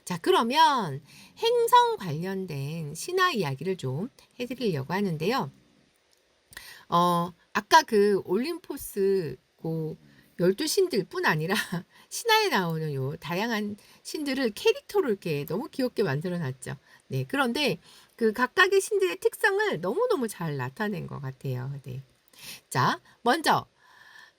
자, 그러면 행성 관련된 신화 이야기를 좀 해드리려고 하는데요. 아까 그 올림포스 고 12신들뿐 아니라 신화에 나오는 요 다양한 신들을 캐릭터로 이렇게 너무 귀엽게 만들어 놨죠. 네. 그런데 그 각각의 신들의 특성을 너무너무 잘 나타낸 것 같아요. 네. 자, 먼저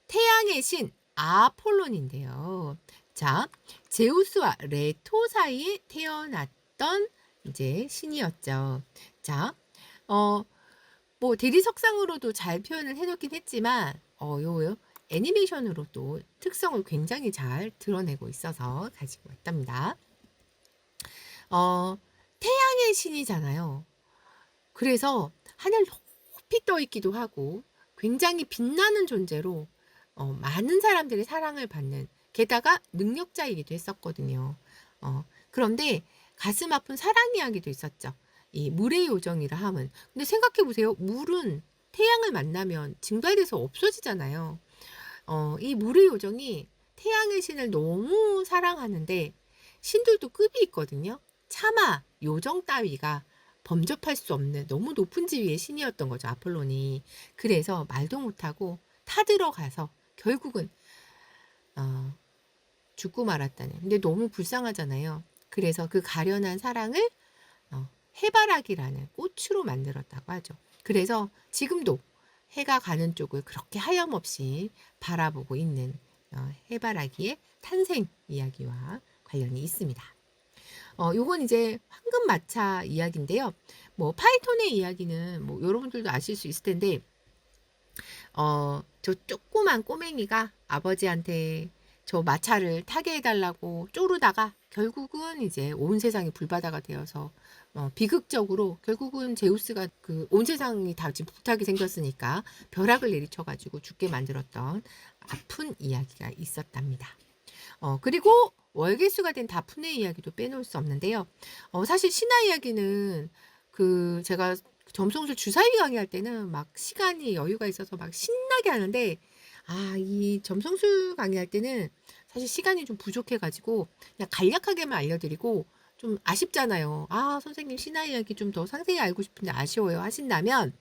태양의 신 아폴론인데요. 자, 제우스와 레토 사이에 태어났던 이제 신이었죠. 자, 어, 뭐 대리석상으로도 잘 표현을 해놓긴 했지만 요 애니메이션으로도 특성을 굉장히 잘 드러내고 있어서 가지고 왔답니다. 어, 태양의 신이잖아요. 그래서 하늘 높이 떠 있기도 하고 굉장히 빛나는 존재로 많은 사람들의 사랑을 받는, 게다가 능력자이기도 했었거든요. 그런데 가슴 아픈 사랑 이야기도 있었죠. 이 물의 요정이라 함은. 근데 생각해 보세요. 물은 태양을 만나면 증발돼서 없어지잖아요. 이 물의 요정이 태양의 신을 너무 사랑하는데 신들도 급이 있거든요. 차마 요정 따위가 범접할 수 없는 너무 높은 지위의 신이었던 거죠, 아폴론이. 그래서 말도 못하고 타들어가서 결국은 죽고 말았다는. 근데 너무 불쌍하잖아요. 그래서 그 가련한 사랑을 해바라기라는 꽃으로 만들었다고 하죠. 그래서 지금도 해가 가는 쪽을 그렇게 하염없이 바라보고 있는 해바라기의 탄생 이야기와 관련이 있습니다. 요건 이제 황금마차 이야기인데요. 뭐 파이톤의 이야기는 뭐 여러분들도 아실 수 있을 텐데 저 조그만 꼬맹이가 아버지한테 저 마차를 타게 해달라고 쪼르다가 결국은 이제 온 세상이 불바다가 되어서 비극적으로 결국은 제우스가 그 온 세상이 다 지금 불타게 생겼으니까 벼락을 내리쳐가지고 죽게 만들었던 아픈 이야기가 있었답니다. 그리고 월계수가 된 다프네 이야기도 빼놓을 수 없는데요. 사실 신화 이야기는 그 제가 점성술 주사위 강의할 때는 막 시간이 여유가 있어서 막 신나게 하는데 이 점성술 강의할 때는 사실 시간이 좀 부족해가지고 그냥 간략하게만 알려드리고 좀 아쉽잖아요. 선생님 신화 이야기 좀 더 상세히 알고 싶은데 아쉬워요 하신다면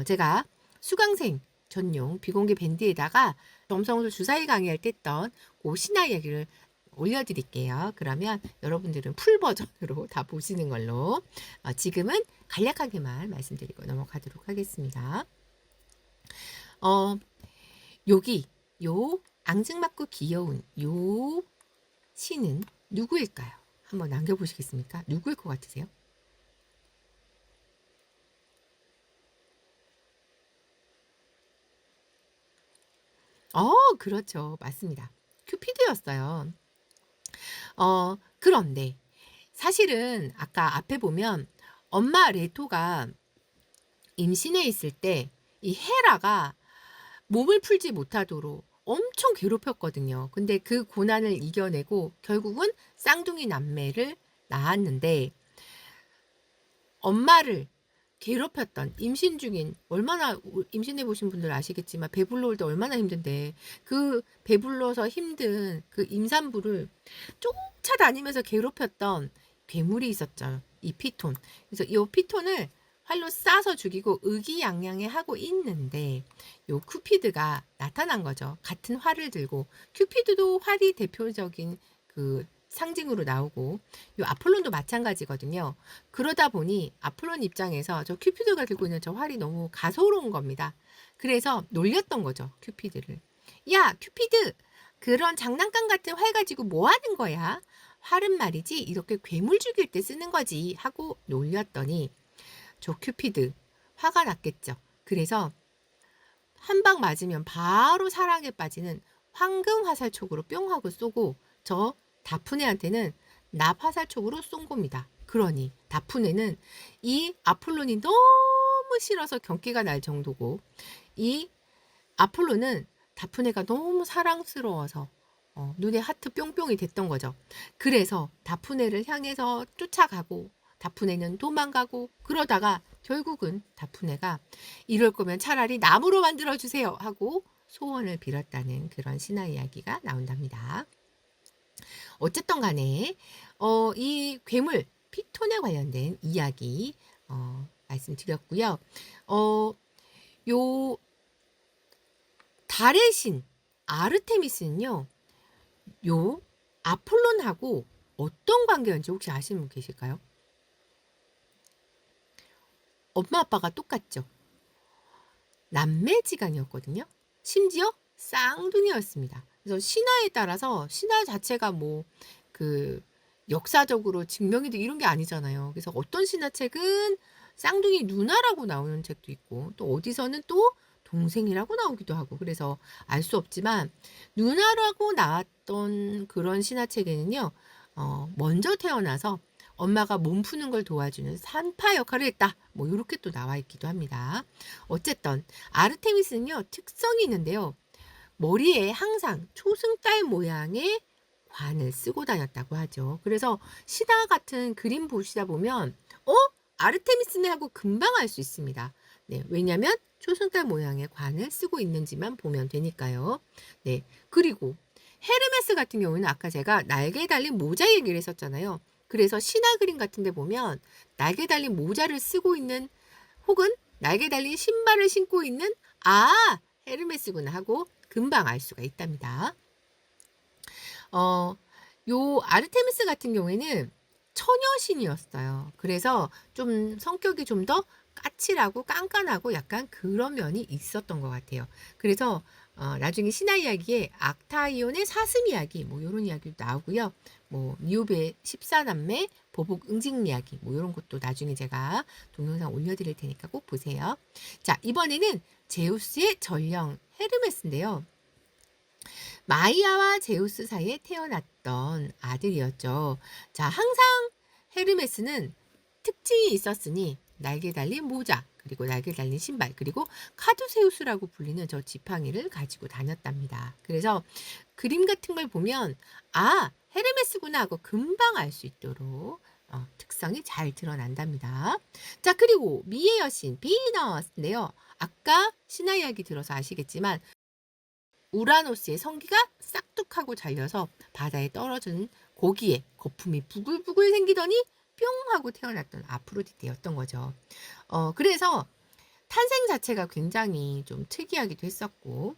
제가 수강생 전용 비공개 밴드에다가 점성술 주사위 강의할 때 했던 그 신화 이야기를 올려드릴게요. 그러면 여러분들은 풀 버전으로 다 보시는 걸로 지금은 간략하게만 말씀드리고 넘어가도록 하겠습니다. 여기 요 앙증맞고 귀여운 요 신은 누구일까요? 한번 남겨보시겠습니까? 누구일 것 같으세요? 그렇죠. 맞습니다. 큐피드였어요. 그런데 사실은 아까 앞에 보면 엄마 레토가 임신해 있을 때 이 헤라가 몸을 풀지 못하도록 엄청 괴롭혔거든요. 근데 그 고난을 이겨내고 결국은 쌍둥이 남매를 낳았는데 엄마를 괴롭혔던 임신 중인, 얼마나 임신해 보신 분들 아시겠지만 배불러 올 때 얼마나 힘든데 그 배불러서 힘든 그 임산부를 쫓아다니면서 괴롭혔던 괴물이 있었죠. 이 피톤. 그래서 이 피톤을 활로 쏴서 죽이고 의기양양해 하고 있는데 요 쿠피드가 나타난 거죠. 같은 활을 들고. 큐피드도 활이 대표적인 그 상징으로 나오고 요 아폴론도 마찬가지거든요. 그러다 보니 아폴론 입장에서 저 큐피드가 들고 있는 저 활이 너무 가소로운 겁니다. 그래서 놀렸던 거죠. 큐피드를. 야, 큐피드! 그런 장난감 같은 활 가지고 뭐 하는 거야? 활은 말이지 이렇게 괴물 죽일 때 쓰는 거지 하고 놀렸더니 저 큐피드 화가 났겠죠. 그래서 한 방 맞으면 바로 사랑에 빠지는 황금 화살촉으로 뿅 하고 쏘고 저 다프네한테는 납 화살촉으로 쏜 겁니다. 그러니 다프네는 이 아폴론이 너무 싫어서 경계가 날 정도고 이 아폴론은 다프네가 너무 사랑스러워서 눈에 하트 뿅뿅이 됐던 거죠. 그래서 다프네를 향해서 쫓아가고 다프네는 도망가고 그러다가 결국은 다프네가 이럴 거면 차라리 나무로 만들어 주세요 하고 소원을 빌었다는 그런 신화 이야기가 나온답니다. 어쨌든 간에 이 괴물 피톤에 관련된 이야기 말씀드렸고요. 요 달의 신 아르테미스는요. 요 아폴론하고 어떤 관계였는지 혹시 아시는 분 계실까요? 엄마 아빠가 똑같죠. 남매지간이었거든요. 심지어 쌍둥이였습니다. 그래서 신화에 따라서 신화 자체가 뭐 그 역사적으로 증명이 돼 이런 게 아니잖아요. 그래서 어떤 신화책은 쌍둥이 누나라고 나오는 책도 있고 또 어디서는 또 동생이라고 나오기도 하고 그래서 알 수 없지만 누나라고 나왔던 그런 신화책에는요. 먼저 태어나서 엄마가 몸 푸는 걸 도와주는 산파 역할을 했다. 뭐 이렇게 또 나와 있기도 합니다. 어쨌든 아르테미스는요. 특성이 있는데요. 머리에 항상 초승달 모양의 관을 쓰고 다녔다고 하죠. 그래서 신화 같은 그림 보시다 보면 아르테미스네 하고 금방 알 수 있습니다. 네, 왜냐하면 초승달 모양의 관을 쓰고 있는지만 보면 되니까요. 네, 그리고 헤르메스 같은 경우는 아까 제가 날개 달린 모자 얘기를 했었잖아요. 그래서 신화 그림 같은 데 보면 날개 달린 모자를 쓰고 있는 혹은 날개 달린 신발을 신고 있는 헤르메스구나 하고 금방 알 수가 있답니다. 요 아르테미스 같은 경우에는 처녀신이었어요. 그래서 좀 성격이 좀 더 까칠하고 깐깐하고 약간 그런 면이 있었던 것 같아요. 그래서 나중에 신화 이야기에 악타이온의 사슴 이야기 뭐 이런 이야기도 나오고요. 뭐 니오베의 14남매 보복 응징 이야기 뭐 이런 것도 나중에 제가 동영상 올려드릴 테니까 꼭 보세요. 자, 이번에는 제우스의 전령 헤르메스인데요. 마이아와 제우스 사이에 태어났던 아들이었죠. 자, 항상 헤르메스는 특징이 있었으니 날개 달린 모자, 그리고 날개 달린 신발, 그리고 카두세우스라고 불리는 저 지팡이를 가지고 다녔답니다. 그래서 그림 같은 걸 보면 헤르메스구나 하고 금방 알 수 있도록 특성이 잘 드러난답니다. 자, 그리고 미의 여신 비너스인데요. 아까 신화 이야기 들어서 아시겠지만 우라노스의 성기가 싹둑하고 잘려서 바다에 떨어진 고기에 거품이 부글부글 생기더니 뿅 하고 태어났던 아프로디테였던 거죠. 그래서 탄생 자체가 굉장히 좀 특이하기도 했었고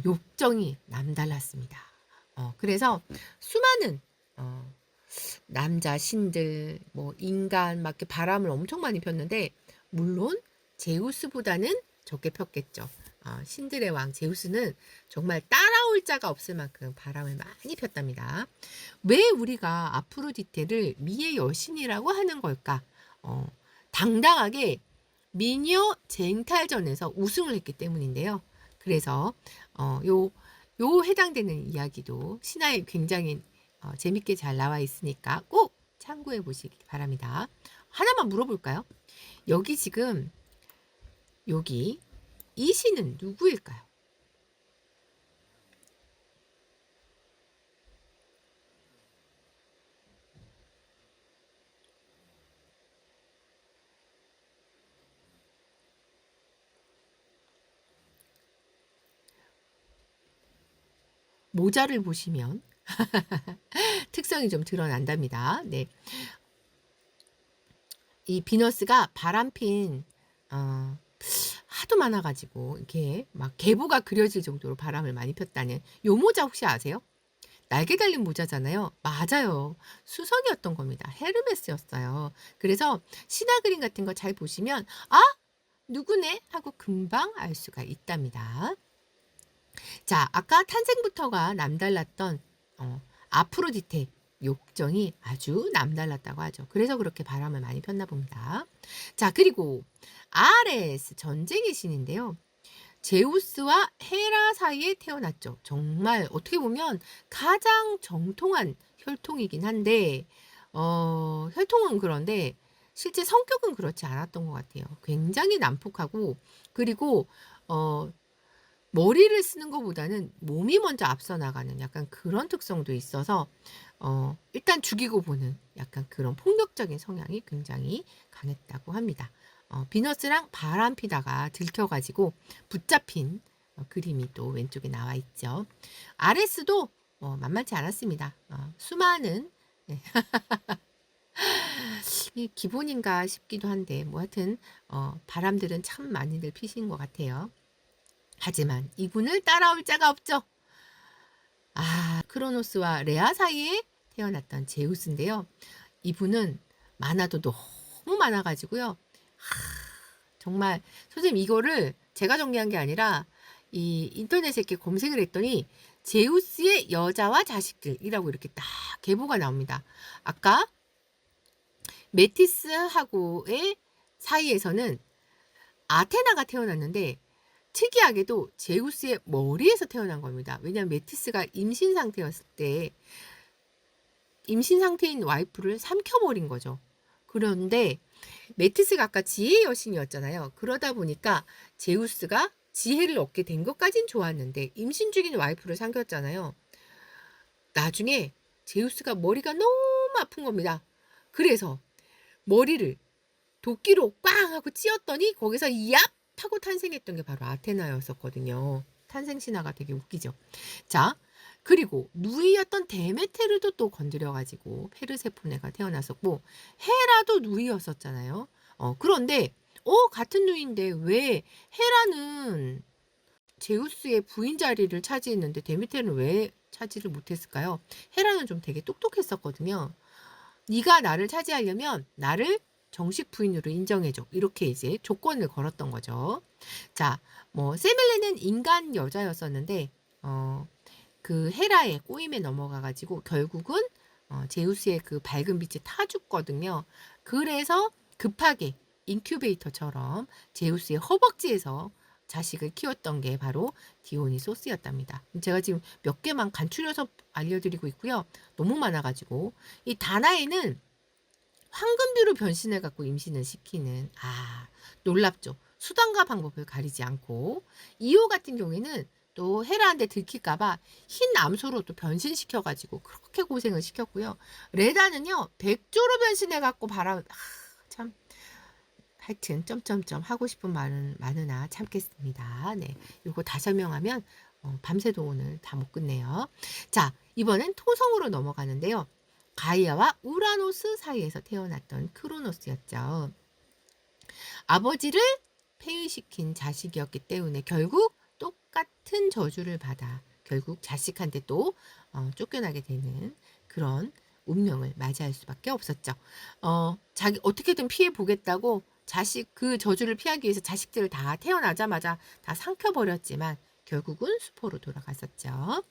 욕정이 남달랐습니다. 그래서 수많은 남자 신들 뭐 인간 막 이렇게 바람을 엄청 많이 폈는데 물론 제우스보다는 적게 폈겠죠. 신들의 왕 제우스는 정말 따라올 자가 없을 만큼 바람을 많이 폈답니다. 왜 우리가 아프로디테를 미의 여신이라고 하는 걸까? 당당하게 미녀 쟁탈전에서 우승을 했기 때문인데요. 그래서 요 해당되는 이야기도 신화에 굉장히 재밌게 잘 나와 있으니까 꼭 참고해 보시기 바랍니다. 하나만 물어볼까요? 여기 지금 여기 이 신은 누구일까요? 모자를 보시면 특성이 좀 드러난답니다. 네. 이 비너스가 바람핀 하도 많아가지고 이렇게 막 계보가 그려질 정도로 바람을 많이 폈다는 요 모자 혹시 아세요? 날개 달린 모자잖아요. 맞아요. 수성이었던 겁니다. 헤르메스였어요. 그래서 신화 그림 같은 거 잘 보시면 누구네 하고 금방 알 수가 있답니다. 자, 아까 탄생부터가 남달랐던 아프로디테 욕정이 아주 남달랐다고 하죠. 그래서 그렇게 바람을 많이 폈나 봅니다. 자, 그리고 아레스 전쟁의 신인데요. 제우스와 헤라 사이에 태어났죠. 정말 어떻게 보면 가장 정통한 혈통이긴 한데 혈통은 그런데 실제 성격은 그렇지 않았던 것 같아요. 굉장히 난폭하고 그리고 머리를 쓰는 것보다는 몸이 먼저 앞서 나가는 약간 그런 특성도 있어서 일단 죽이고 보는 약간 그런 폭력적인 성향이 굉장히 강했다고 합니다. 비너스랑 바람 피다가 들켜가지고 붙잡힌 그림이 또 왼쪽에 나와 있죠. 아레스도 만만치 않았습니다. 수많은 네. 이 기본인가 싶기도 한데 뭐 하여튼 바람들은 참 많이들 피신 것 같아요. 하지만 이분을 따라올 자가 없죠. 크로노스와 레아 사이에 태어났던 제우스인데요. 이분은 만화도 너무 많아 가지고요. 정말 선생님 이거를 제가 정리한 게 아니라 이 인터넷에 이렇게 검색을 했더니 제우스의 여자와 자식들이라고 이렇게 딱 계보가 나옵니다. 아까 메티스하고의 사이에서는 아테나가 태어났는데 특이하게도 제우스의 머리에서 태어난 겁니다. 왜냐하면 메티스가 임신 상태였을 때 임신 상태인 와이프를 삼켜버린 거죠. 그런데 메티스가 아까 지혜의 여신이었잖아요. 그러다 보니까 제우스가 지혜를 얻게 된 것까진 좋았는데 임신 중인 와이프를 삼켰잖아요. 나중에 제우스가 머리가 너무 아픈 겁니다. 그래서 머리를 도끼로 꽝 하고 찧었더니 거기서 얍 하고 탄생했던 게 바로 아테나였었거든요. 탄생 신화가 되게 웃기죠. 자, 그리고 누이였던 데메테르도 또 건드려가지고 페르세포네가 태어났었고 헤라도 누이였었잖아요. 그런데 같은 누이인데 왜 헤라는 제우스의 부인 자리를 차지했는데 데메테르는 왜 차지를 못했을까요? 헤라는 좀 되게 똑똑했었거든요. 네가 나를 차지하려면 나를 정식 부인으로 인정해줘. 이렇게 이제 조건을 걸었던 거죠. 자, 세멜레는 인간 여자였었는데, 그 헤라의 꼬임에 넘어가가지고 결국은 제우스의 그 밝은 빛에 타 죽거든요. 그래서 급하게 인큐베이터처럼 제우스의 허벅지에서 자식을 키웠던 게 바로 디오니소스였답니다. 제가 지금 몇 개만 간추려서 알려드리고 있고요. 너무 많아가지고 이 다나에는 황금비로 변신해갖고 임신을 시키는 놀랍죠. 수단과 방법을 가리지 않고 이오 같은 경우에는 또 헤라한테 들킬까봐 흰 암소로 또 변신시켜가지고 그렇게 고생을 시켰고요. 레다는요 백조로 변신해갖고 참 하여튼 점점점 하고 싶은 말은 많으나 참겠습니다. 네, 이거 다 설명하면 밤새도 오늘 다 못 끝내요. 자, 이번엔 토성으로 넘어가는데요. 가이아와 우라노스 사이에서 태어났던 크로노스였죠. 아버지를 폐위시킨 자식이었기 때문에 결국 똑같은 저주를 받아 결국 자식한테 또 쫓겨나게 되는 그런 운명을 맞이할 수밖에 없었죠. 자기 어떻게든 피해 보겠다고 그 저주를 피하기 위해서 자식들을 다 태어나자마자 다 삼켜버렸지만 결국은 수포로 돌아갔었죠.